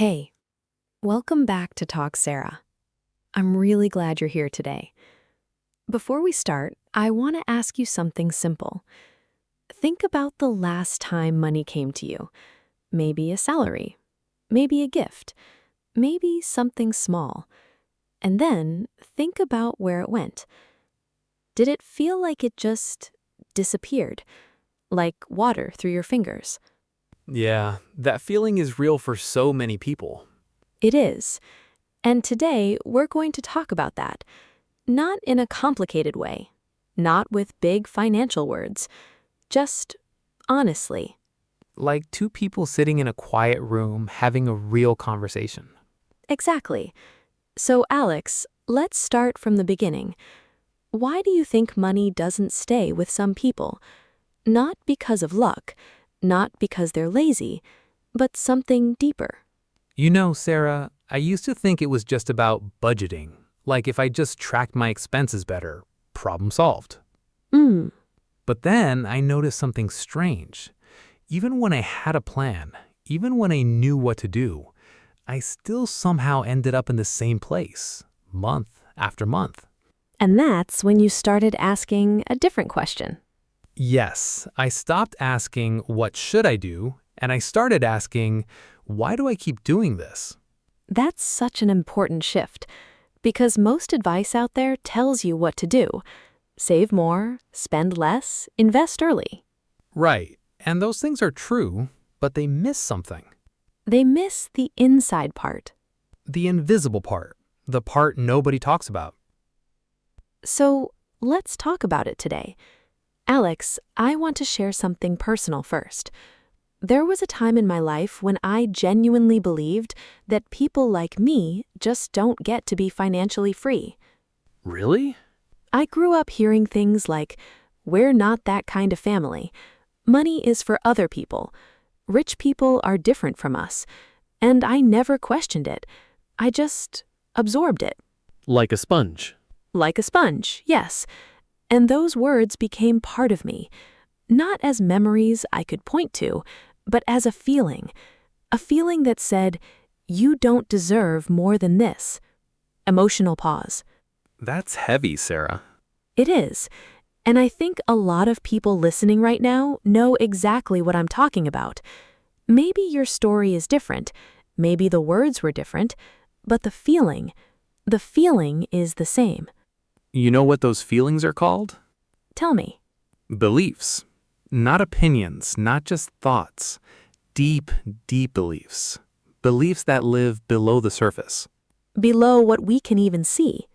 Hey, welcome back to Talk Sarah. I'm really glad you're here today. Before we start, I want to ask you something simple. Think about the last time money came to you. Maybe a salary, maybe a gift, maybe something small. And then think about where it went. Did it feel like it just disappeared, like water through your fingers? Yeah, that feeling is real for so many people. It is. And today, we're going to talk about that. Not in a complicated way, not with big financial words, just honestly. Like two people sitting in a quiet room having a real conversation. Exactly. So, Alex, let's start from the beginning. Why do you think money doesn't stay with some people? Not because of luck, not because they're lazy, but something deeper. You know, Sarah, I used to think it was just about budgeting. Like if I just tracked my expenses better, problem solved. Hmm, But then I noticed something strange. Even when I had a plan, even when I knew what to do, I still somehow ended up in the same place, month after month. and that's when you started asking a different question. Yes, I stopped asking, what should I do? And I started asking, why do I keep doing this? That's such an important shift, because most advice out there tells you what to do. Save more, spend less, invest early. Right, and those things are true, but they miss something. They miss the inside part. The invisible part, the part nobody talks about. So let's talk about it today. Alex, I want to share something personal first. There was a time in my life when I genuinely believed that people like me just don't get to be financially free. Really? I grew up hearing things like, "We're not that kind of family. Money is for other people. Rich people are different from us." And I never questioned it. I just absorbed it. Like a sponge. Like a sponge, yes. And those words became part of me, not as memories I could point to, but as a feeling that said, "You don't deserve more than this." Emotional pause. That's heavy, Sarah. It is. And I think a lot of people listening right now know exactly what I'm talking about. Maybe your story is different, maybe the words were different, but the feeling is the same. You know what those feelings are called? Tell me. Beliefs. Not opinions, not just thoughts. Deep, deep beliefs. Beliefs that live below the surface. Below what we can even see.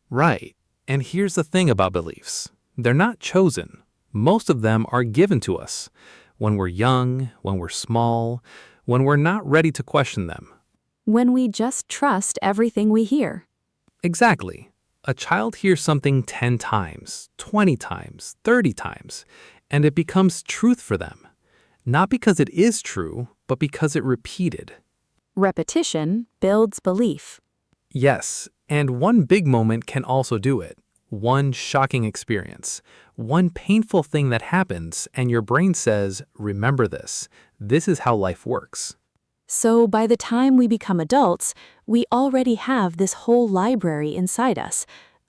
Right. And here's the thing about beliefs. They're not chosen. Most of them are given to us. When we're young, when we're small, when we're not ready to question them. When we just trust everything we hear. Exactly. A child hears something 10 times, 20 times, 30 times, and it becomes truth for them. Not because it is true, but because it repeated. Repetition builds belief. Yes, and one big moment can also do it. One shocking experience. One painful thing that happens, and your brain says, remember this. This is how life works. So by the time we become adults, we already have this whole library inside us.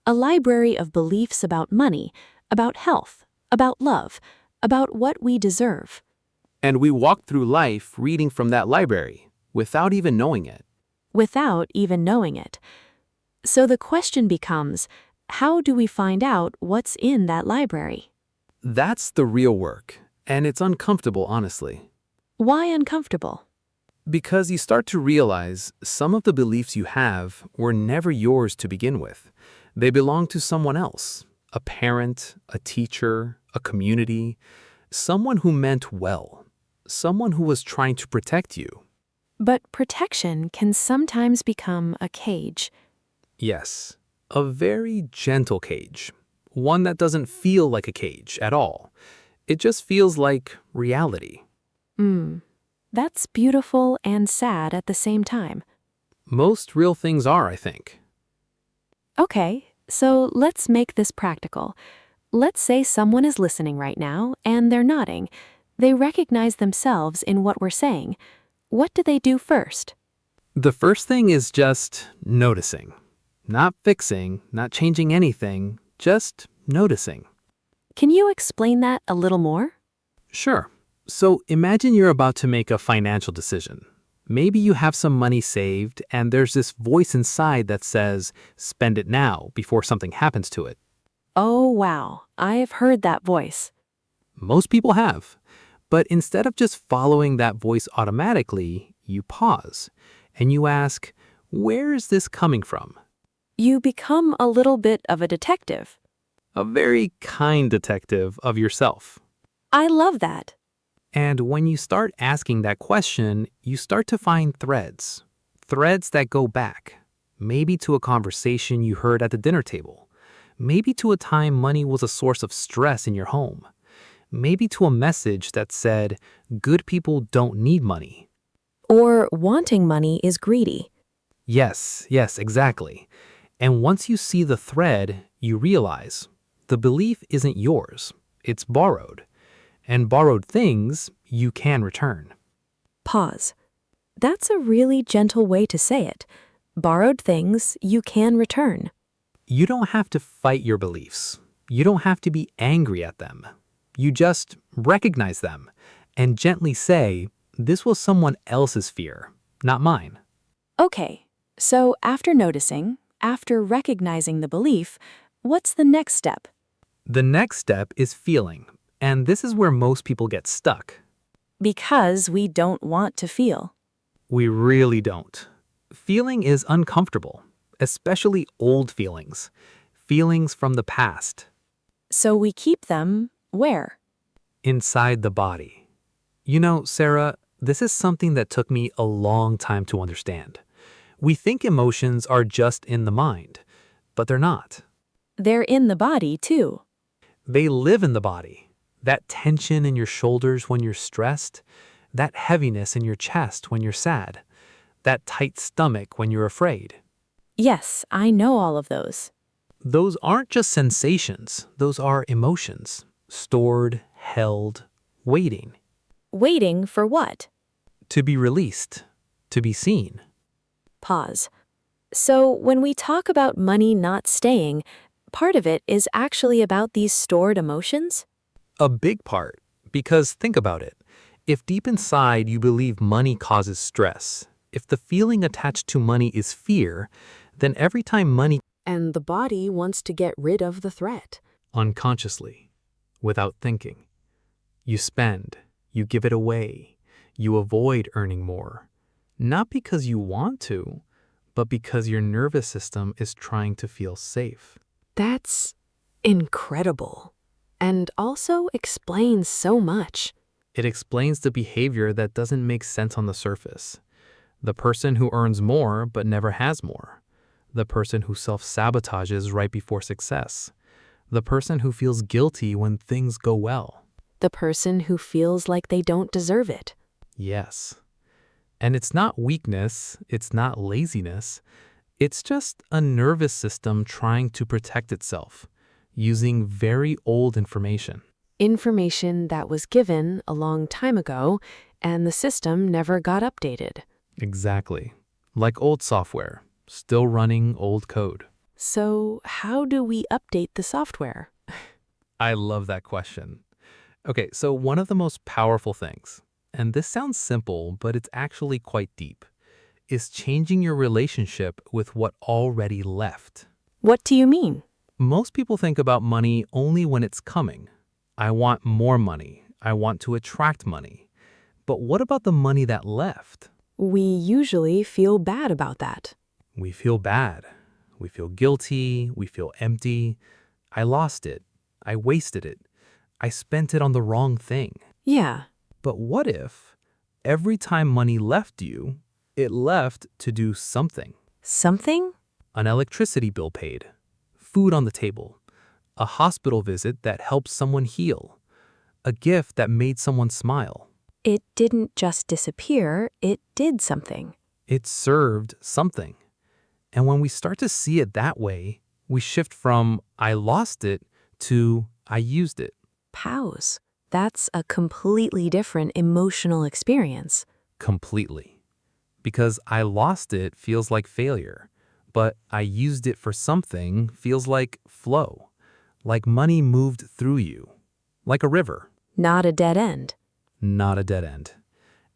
A library of beliefs about money, about health, about love, about what we deserve. And we walk through life reading from that library, without even knowing it. Without even knowing it. So the question becomes, how do we find out what's in that library? That's the real work, and it's uncomfortable, honestly. Why uncomfortable? Because you start to realize some of the beliefs you have were never yours to begin with. They belong to someone else, a parent, a teacher, a community, someone who meant well, someone who was trying to protect you. But protection can sometimes become a cage. Yes, a very gentle cage, one that doesn't feel like a cage at all. It just feels like reality. That's beautiful and sad at the same time. Most real things are, I think. Okay, so let's make this practical. Let's say someone is listening right now and they're nodding. They recognize themselves in what we're saying. What do they do first? The first thing is just noticing. Not fixing, not changing anything, just noticing. Can you explain that a little more? Sure. So imagine you're about to make a financial decision. Maybe you have some money saved, and there's this voice inside that says, spend it now before something happens to it. Oh, wow. I've heard that voice. Most people have. But instead of just following that voice automatically, you pause and you ask, where is this coming from? You become a little bit of a detective. A very kind detective of yourself. I love that. And when you start asking that question, you start to find threads. Threads that go back. Maybe to a conversation you heard at the dinner table. Maybe to a time money was a source of stress in your home. Maybe to a message that said, good people don't need money. Or wanting money is greedy. Yes, exactly. And once you see the thread, you realize the belief isn't yours, it's borrowed. And borrowed things you can return. Pause. That's a really gentle way to say it. Borrowed things you can return. You don't have to fight your beliefs. You don't have to be angry at them. You just recognize them and gently say, this was someone else's fear, not mine. Okay, so after noticing, after recognizing the belief, what's the next step? The next step is feeling, and this is where most people get stuck. Because we don't want to feel. We really don't. Feeling is uncomfortable, especially old feelings, feelings from the past. So we keep them where? Inside the body. You know, Sarah, this is something that took me a long time to understand. We think emotions are just in the mind, but they're not. They're in the body too. They live in the body. That tension in your shoulders when you're stressed, that heaviness in your chest when you're sad, that tight stomach when you're afraid. Yes, I know all of those. Those aren't just sensations, those are emotions, stored, held, waiting. Waiting for what? To be released, to be seen. Pause. So when we talk about money not staying, part of it is actually about these stored emotions? A big part, because think about it. If deep inside you believe money causes stress, if the feeling attached to money is fear, then every time money And the body wants to get rid of the threat. unconsciously, without thinking, you spend, you give it away, you avoid earning more. Not because you want to, but because your nervous system is trying to feel safe. That's incredible. And also explains so much. It explains the behavior that doesn't make sense on the surface. The person who earns more but never has more. The person who self-sabotages right before success. The person who feels guilty when things go well. The person who feels like they don't deserve it. Yes. And it's not weakness, it's not laziness. It's just a nervous system trying to protect itself, using very old information. Information that was given a long time ago, and the system never got updated. Exactly. Like old software, still running old code. So how do we update the software? I love that question. Okay, so one of the most powerful things, and this sounds simple, but it's actually quite deep, is changing your relationship with what already left. What do you mean? Most people think about money only when it's coming. I want more money. I want to attract money. But what about the money that left? We usually feel bad about that. We feel bad. We feel guilty. We feel empty. I lost it. I wasted it. I spent it on the wrong thing. Yeah. But what if every time money left you, it left to do something? Something? An electricity bill paid, food on the table, a hospital visit that helped someone heal, a gift that made someone smile. It didn't just disappear, it did something. It served something. And when we start to see it that way, we shift from I lost it to I used it. Pause. That's a completely different emotional experience. Completely. Because I lost it feels like failure, but I used it for something feels like flow, like money moved through you, like a river, Not a dead end. not a dead end.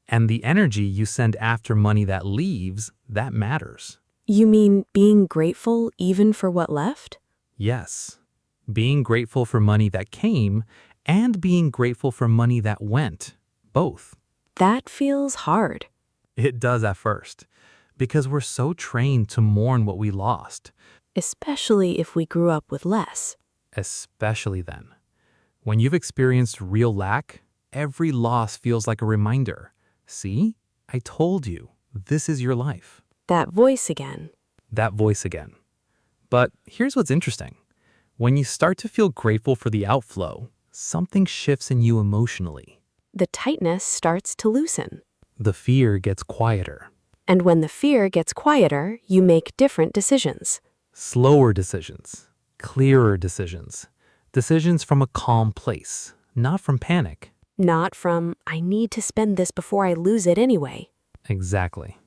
And the energy you send after money that leaves, that matters. You mean being grateful even for what left? Yes, being grateful for money that came and being grateful for money that went, both. That feels hard. It does at first, because we're so trained to mourn what we lost, Especially if we grew up with less. especially then. When you've experienced real lack, every loss feels like a reminder. See, I told you, this is your life. That voice again. That voice again. But here's what's interesting. When you start to feel grateful for the outflow, something shifts in you emotionally. The tightness starts to loosen. The fear gets quieter. And when the fear gets quieter, you make different decisions. Slower decisions, clearer decisions, decisions from a calm place, not from panic. Not from, I need to spend this before I lose it anyway. Exactly.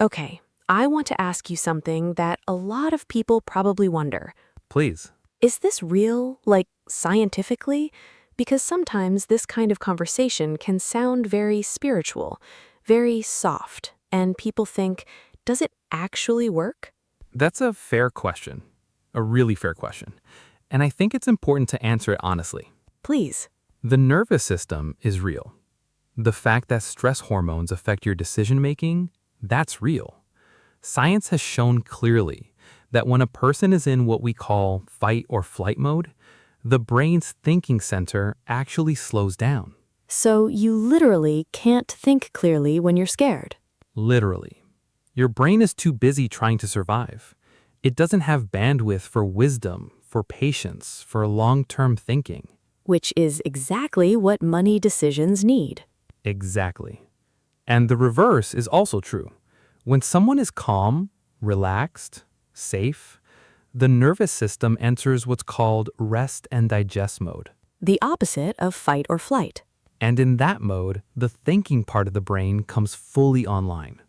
Okay, I want to ask you something that a lot of people probably wonder. Please. Is this real, like scientifically? Because sometimes this kind of conversation can sound very spiritual, very soft, and people think, does it actually work? That's a fair question. A really fair question. And I think it's important to answer it honestly. Please. The nervous system is real. The fact that stress hormones affect your decision making, that's real. Science has shown clearly that when a person is in what we call fight or flight mode, the brain's thinking center actually slows down. So you literally can't think clearly when you're scared. Literally. Your brain is too busy trying to survive. It doesn't have bandwidth for wisdom, for patience, for long-term thinking. Which is exactly what money decisions need. Exactly. And the reverse is also true. When someone is calm, relaxed, safe, the nervous system enters what's called rest and digest mode. The opposite of fight or flight. And in that mode, the thinking part of the brain comes fully online.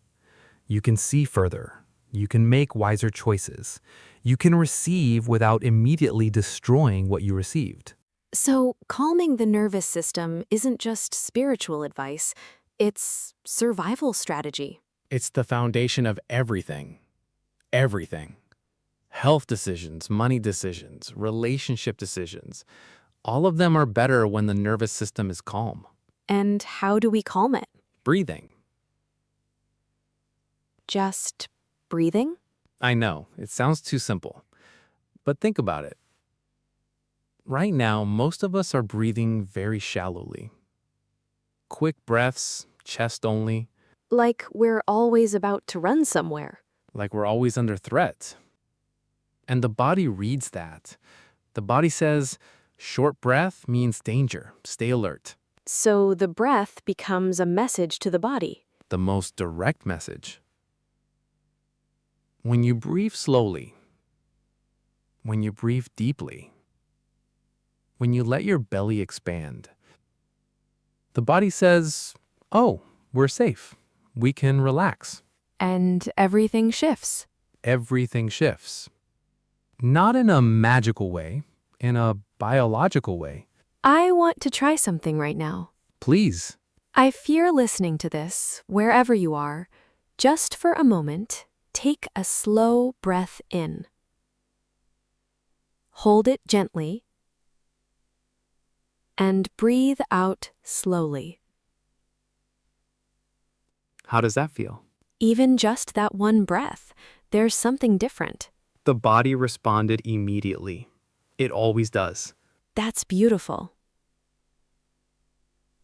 You can see further. You can make wiser choices. You can receive without immediately destroying what you received. So, calming the nervous system isn't just spiritual advice, it's survival strategy. It's the foundation of everything. Everything. Health decisions, money decisions, relationship decisions. All of them are better when the nervous system is calm. And how do we calm it? Breathing. Just breathing? I know, it sounds too simple. But think about it. Right now, most of us are breathing very shallowly. Quick breaths, chest only, Like we're always about to run somewhere. like we're always under threat. And the body reads that. The body says, short breath means danger, stay alert. So the breath becomes a message to the body. The most direct message. When you breathe slowly, when you breathe deeply, when you let your belly expand, the body says, oh, we're safe. We can relax. And everything shifts. Everything shifts. Not in a magical way, in a biological way. I want to try something right now. Please. I fear listening to this, wherever you are. Just for a moment, take a slow breath in. Hold it gently. And breathe out slowly. How does that feel? Even just that one breath, there's something different. The body responded immediately. It always does. That's beautiful.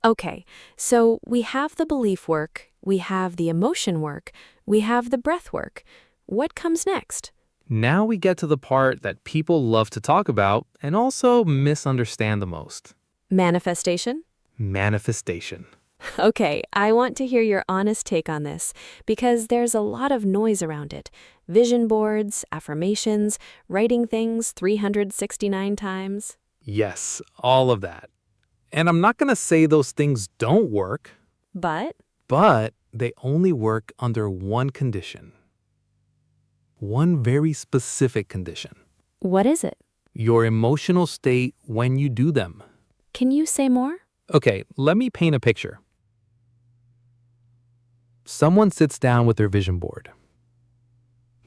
Okay, so we have the belief work, we have the emotion work, we have the breath work. What comes next? Now we get to the part that people love to talk about and also misunderstand the most. Manifestation? Manifestation. Okay, I want to hear your honest take on this because there's a lot of noise around it. Vision boards, affirmations, writing things 369 times. Yes, all of that. And I'm not going to say those things don't work, But but they only work under one condition. One very specific condition. What is it? Your emotional state when you do them. Can you say more? Okay, let me paint a picture. Someone sits down with their vision board.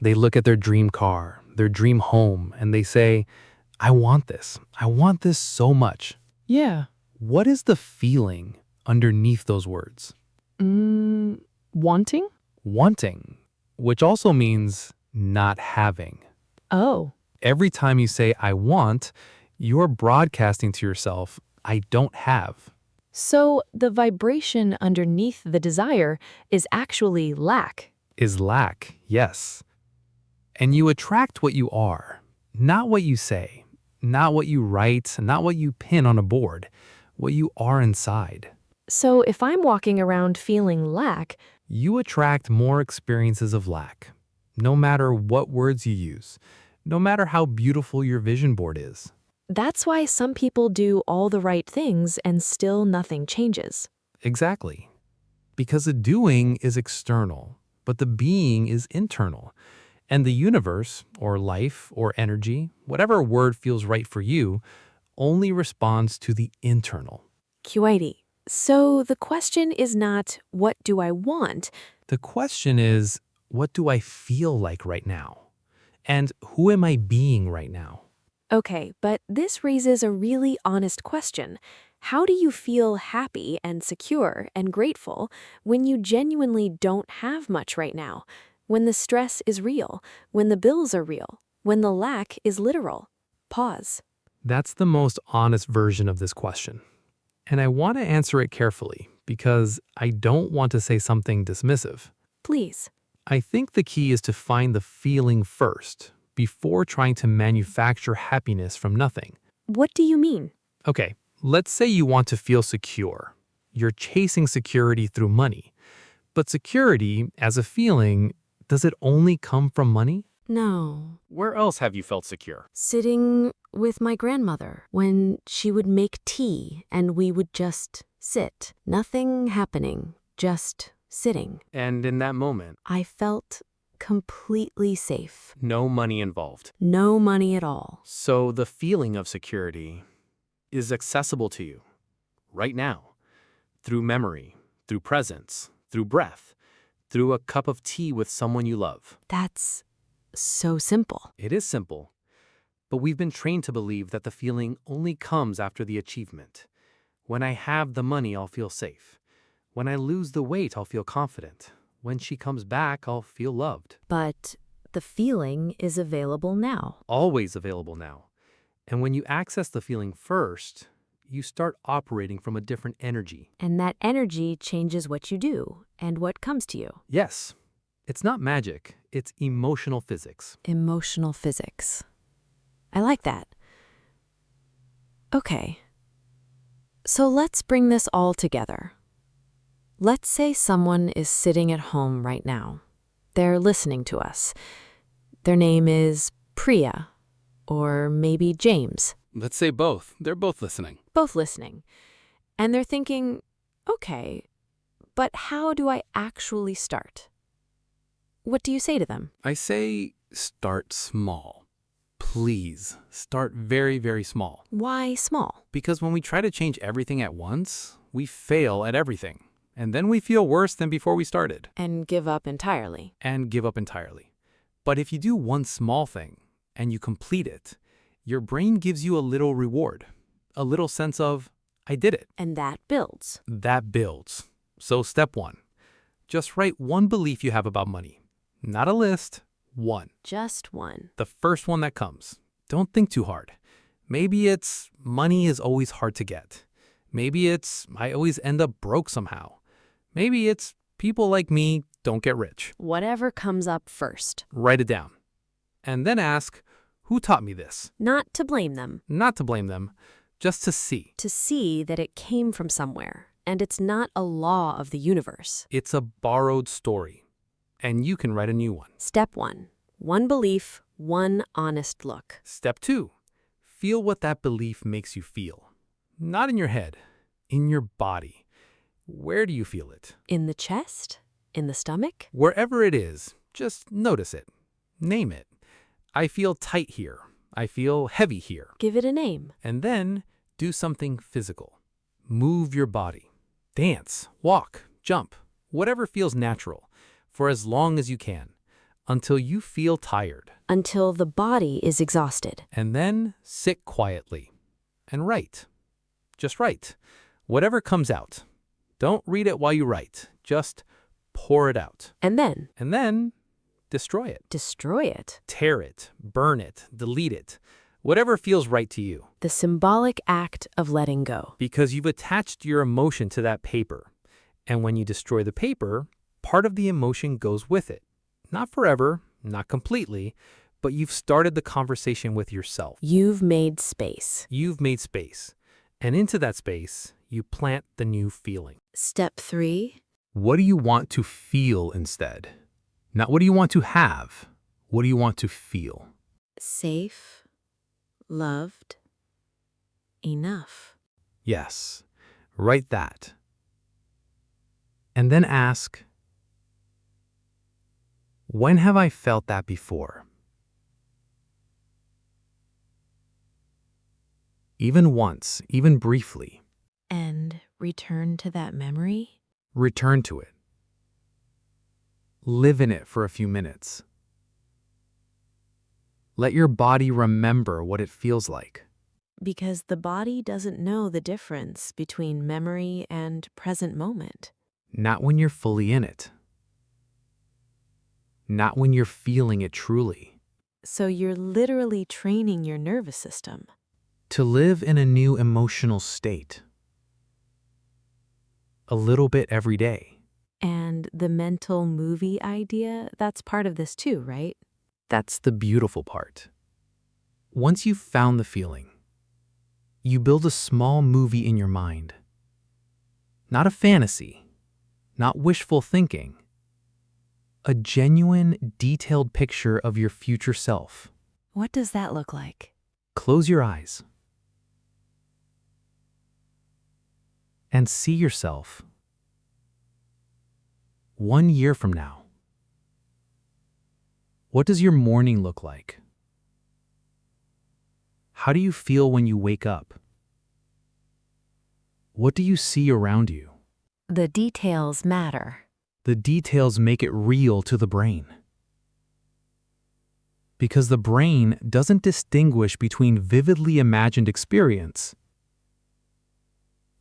They look at their dream car, their dream home, and they say, I want this. I want this so much. Yeah. What is the feeling underneath those words? Wanting? Wanting, which also means not having. Oh. Every time you say, I want, you're broadcasting to yourself, I don't have. So the vibration underneath the desire is actually lack. Is lack, yes. And you attract what you are, not what you say, not what you write, not what you pin on a board, what you are inside. So if I'm walking around feeling lack, You attract more experiences of lack, no matter what words you use, no matter how beautiful your vision board is. that's why some people do all the right things and still nothing changes. Exactly. Because the doing is external, but the being is internal. And the universe, or life, or energy, whatever word feels right for you, only responds to the internal. Kuwaiti. So the question is not, what do I want? The question is, what do I feel like right now? And who am I being right now? Okay, but this raises a really honest question. How do you feel happy and secure and grateful when you genuinely don't have much right now? When the stress is real, when the bills are real, when the lack is literal? Pause. That's the most honest version of this question. And I want to answer it carefully because I don't want to say something dismissive. Please. I think the key is to find the feeling first before trying to manufacture happiness from nothing. What do you mean? Okay, let's say you want to feel secure. You're chasing security through money. But security, as a feeling, does it only come from money? No. Where else have you felt secure? Sitting with my grandmother when she would make tea and we would just sit. Nothing happening, just sitting. And in that moment, I felt completely safe. no money involved. No money at all. So the feeling of security is accessible to you right now through memory, through presence, through breath, through a cup of tea with someone you love. That's so simple. It is simple, but we've been trained to believe that the feeling only comes after the achievement. When I have the money, I'll feel safe. When I lose the weight, I'll feel confident. When she comes back, I'll feel loved. But the feeling is available now. Always available now. And when you access the feeling first, you start operating from a different energy. And that energy changes what you do and what comes to you. Yes, it's not magic, it's emotional physics. Emotional physics. I like that. Okay. So let's bring this all together. Let's say someone is sitting at home right now. They're listening to us. Their name is Priya, or maybe James. Let's say both. They're both listening. Both listening. And they're thinking, okay, but how do I actually start? What do you say to them? I say start small. Please, start very, very small. Why small? Because when we try to change everything at once, we fail at everything. And then we feel worse than before we started. And give up entirely. And give up entirely. But if you do one small thing and you complete it, your brain gives you a little reward, a little sense of, I did it. And that builds. That builds. So step one, just write one belief you have about money. Not a list, one. Just one. The first one that comes. Don't think too hard. Maybe it's money is always hard to get. Maybe it's I always end up broke somehow. Maybe it's people like me don't get rich. Whatever comes up first. Write it down. And then ask, who taught me this? Not to blame them. Not to blame them, just to see. To see that it came from somewhere. And it's not a law of the universe. It's a borrowed story. And you can write a new one. Step one. One belief, one honest look. Step two, feel what that belief makes you feel. Not in your head, in your body. Where do you feel it? In the chest? In the stomach? Wherever it is, just notice it. Name it. I feel tight here. I feel heavy here. Give it a name. And then do something physical. Move your body. Dance, walk, jump, whatever feels natural, for as long as you can, until you feel tired. Until the body is exhausted. And then sit quietly and write. Just write. Whatever comes out. Don't read it while you write. Just pour it out. And then Destroy it. destroy it. Tear it, burn it, delete it. Whatever feels right to you. The symbolic act of letting go. Because you've attached your emotion to that paper. And when you destroy the paper, part of the emotion goes with it. Not forever, not completely, but you've started the conversation with yourself. You've made space. You've made space. And into that space, you plant the new feeling. Step 3. What do you want to feel instead? Not what do you want to have? What do you want to feel? Safe. Loved. Enough. Yes, write that. And then ask, when have I felt that before? Even once, even briefly, And return to that memory? return to it. Live in it for a few minutes. Let your body remember what it feels like. Because the body doesn't know the difference between memory and present moment. Not when you're fully in it. Not when you're feeling it truly. So you're literally training your nervous system. To live in a new emotional state. A little bit every day. And the mental movie idea, that's part of this too, right? That's the beautiful part. Once you've found the feeling, you build a small movie in your mind. Not a fantasy, not wishful thinking. A genuine, detailed picture of your future self. What does that look like? Close your eyes and see yourself 1 year from now. What does your morning look like? How do you feel when you wake up? What do you see around you? The details matter. The details make it real to the brain. Because the brain doesn't distinguish between vividly imagined experience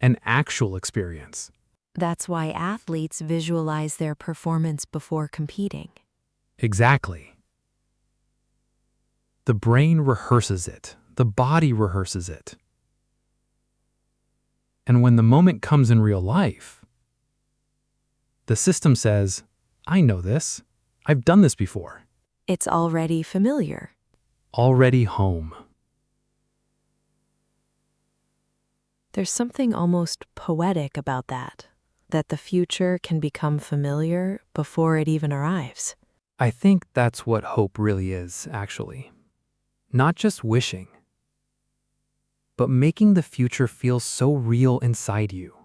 and actual experience. That's why athletes visualize their performance before competing. Exactly. The brain rehearses it. The body rehearses it. And when the moment comes in real life, the system says, I know this. I've done this before. It's already familiar. Already home. There's something almost poetic about that the future can become familiar before it even arrives. I think that's what hope really is, actually. Not just wishing, but making the future feel so real inside you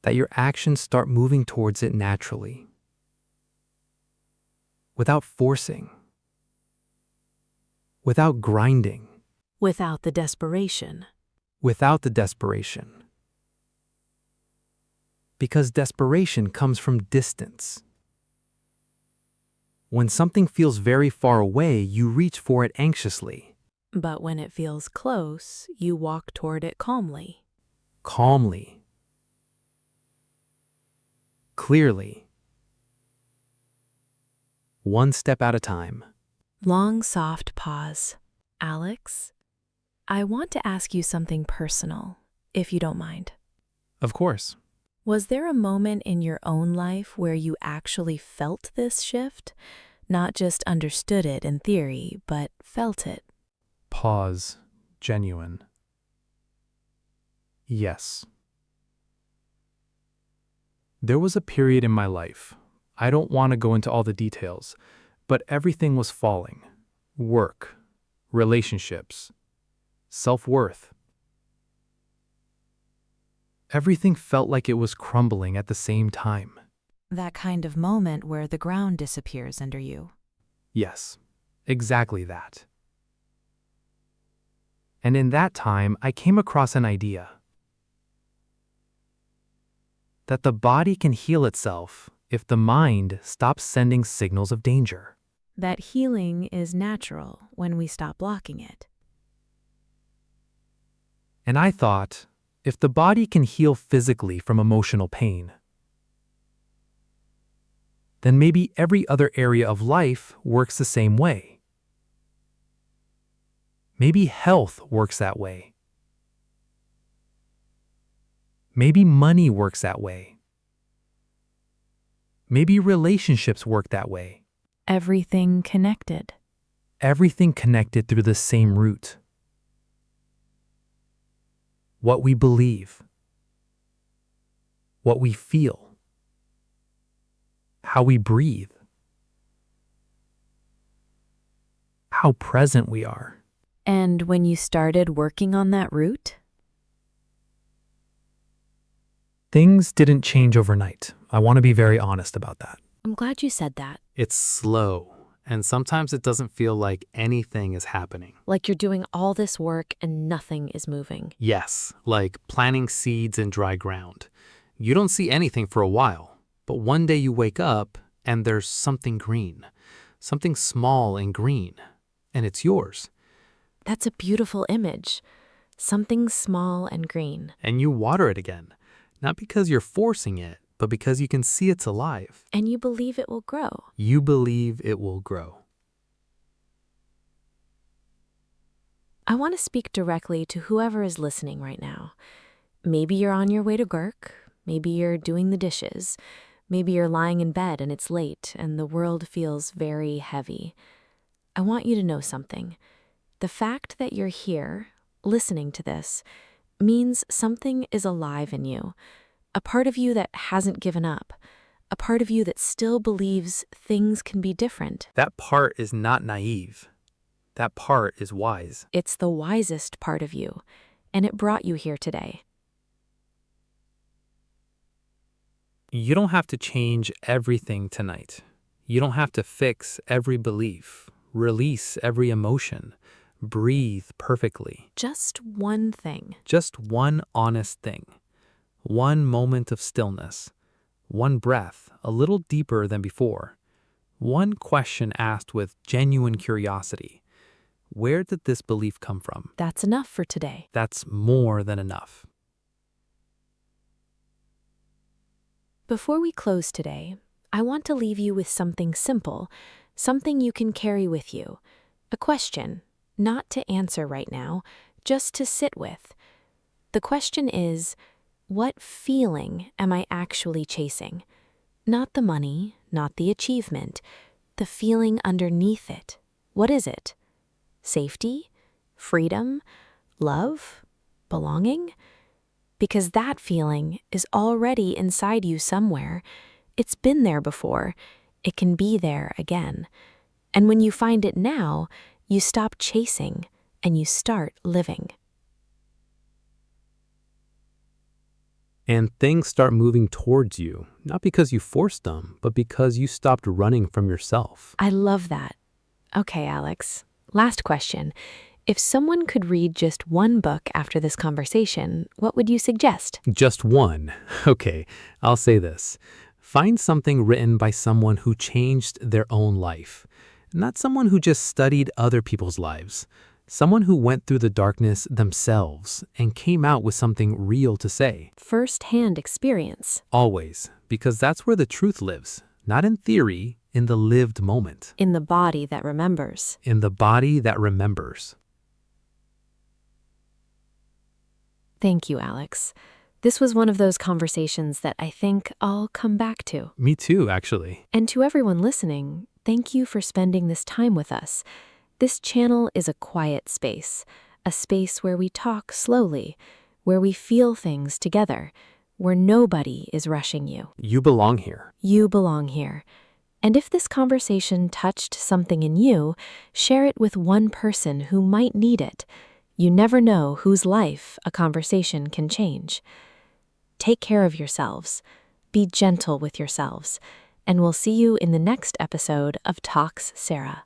that your actions start moving towards it naturally, without forcing, without grinding, Without the desperation. without the desperation. Because desperation comes from distance. When something feels very far away, you reach for it anxiously. But when it feels close, you walk toward it calmly. Calmly. Clearly. One step at a time. Long, soft pause. Alex, I want to ask you something personal, if you don't mind. Of course. Was there a moment in your own life where you actually felt this shift? Not just understood it in theory, but felt it? Pause. Genuine. Yes. There was a period in my life. I don't want to go into all the details, but everything was falling. Work, relationships, self-worth. Everything felt like it was crumbling at the same time. That kind of moment where the ground disappears under you. Yes, exactly that. And in that time, I came across an idea that the body can heal itself if the mind stops sending signals of danger. That healing is natural when we stop blocking it. And I thought, if the body can heal physically from emotional pain, then maybe every other area of life works the same way. Maybe health works that way. Maybe money works that way. Maybe relationships work that way. Everything connected. Everything connected through the same root. What we believe, what we feel, how we breathe, how present we are. And when you started working on that root? Things didn't change overnight. I want to be very honest about that. I'm glad you said that. It's slow, and sometimes it doesn't feel like anything is happening. Like you're doing all this work and nothing is moving. Yes, like planting seeds in dry ground. You don't see anything for a while, but one day you wake up and there's something green, something small and green, and it's yours. That's a beautiful image. Something small and green. And you water it again, not because you're forcing it, but because you can see it's alive. And you believe it will grow. You believe it will grow. I want to speak directly to whoever is listening right now. Maybe you're on your way to work. Maybe you're doing the dishes. Maybe you're lying in bed and it's late and the world feels very heavy. I want you to know something. The fact that you're here, listening to this, means something is alive in you. A part of you that hasn't given up. A part of you that still believes things can be different. That part is not naive. That part is wise. It's the wisest part of you, and it brought you here today. You don't have to change everything tonight. You don't have to fix every belief, release every emotion, breathe perfectly. Just one thing. Just one honest thing. One moment of stillness. One breath, a little deeper than before. One question asked with genuine curiosity. Where did this belief come from? That's enough for today. That's more than enough. Before we close today, I want to leave you with something simple, something you can carry with you. A question, not to answer right now, just to sit with. The question is, what feeling am I actually chasing? Not the money, not the achievement, the feeling underneath it. What is it? Safety? Freedom? Love? Belonging? Because that feeling is already inside you somewhere. It's been there before. It can be there again. And when you find it now, you stop chasing and you start living. And things start moving towards you, not because you forced them, but because you stopped running from yourself. I love that. Okay, Alex. Last question. If someone could read just one book after this conversation, what would you suggest? Just one. Okay, I'll say this. Find something written by someone who changed their own life, not someone who just studied other people's lives. Someone who went through the darkness themselves and came out with something real to say. First-hand experience. Always, because that's where the truth lives. Not in theory, in the lived moment. In the body that remembers. In the body that remembers. Thank you, Alex. This was one of those conversations that I think I'll come back to. Me too, actually. And to everyone listening, thank you for spending this time with us. This channel is a quiet space, a space where we talk slowly, where we feel things together, where nobody is rushing you. You belong here. You belong here. And if this conversation touched something in you, share it with one person who might need it. You never know whose life a conversation can change. take care of yourselves. Be gentle with yourselves. And we'll see you in the next episode of Talks Sarah.